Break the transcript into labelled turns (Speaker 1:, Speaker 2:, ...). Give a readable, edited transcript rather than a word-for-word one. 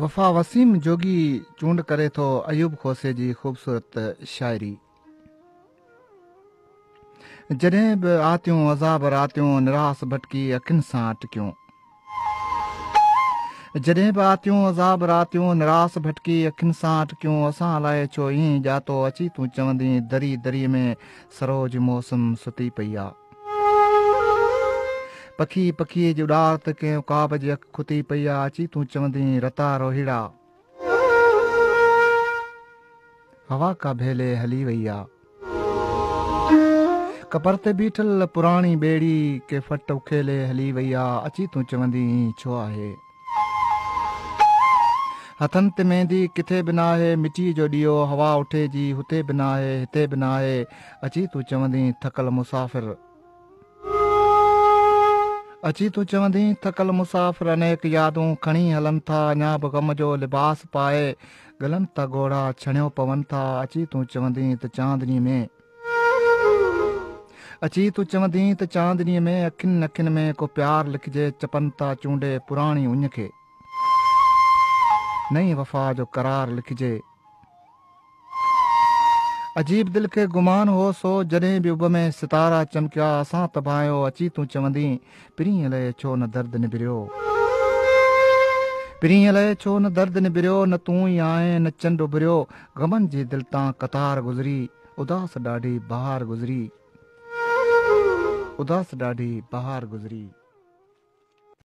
Speaker 1: वफ़ा वसीम जोगी चूंड करे थो अयूब खोसे जी ख़ूबसूरत शायरी। जॾहिं बि आतियूं अज़ाब रातियूं निरास भटकी अखियुनि सां टिकियूं। जॾहिं बि आतियूं अज़ाब रातियूं निरास भटकी अखियुनि सां टिकियूं। असां लाइ छो ईअं जातो अची तूं चवंदी दरी दरीअ में सरोज मौसम सुती पई आहे। पखी पखीअ जी उॾार ते कंहिं उकाब जी अखि खुती पई आहे। अची तूं चवंदी रता रोहिड़ा हवा का भेले हली वई आहे। कबर ते बीठल पुराणी ॿेड़ी के फट उखेले हली वई आहे। अची तूं चवंदी छो आहे। हथनि ते मेहंदी किथे बि न आहे। मिटी जो ॾीओ हवा उठे जी हुते बि न आहे हिते बि न आहे। अची तूं चवंदी थकल मुसाफ़िर अची तूं चवंदी थकल मुसाफ़िर अनेक यादूं खणी हलनि था अञा बि ग़म जो लिबास पाए गलनि था घोड़ा छणियो पवनि था। अची तूं चवंदी त चांदनी में अची तूं चवंदी त चांदनीअ में अखियुनि अखियुनि में को प्यार लिखिजे चपनि था चूंडे पुराणी उञ खे नई वफ़ा जो करार लिखिजे। अजीब दिल खे गुमान हो सो जॾहिं बि उब में सितारा चमकिया असां तबायो। अची तूं चवंदी पिरीअ लाइ छो न दर्द निबिरियो पिरीअ लाइ छो न दर्द निबिरियो न तूं ई आहीं न चंड उभरियो। ग़मनि जी दिलि तां कतार गुज़री उदास ॾाढी बहार गुज़री उदास ॾाढी बहार गुज़री।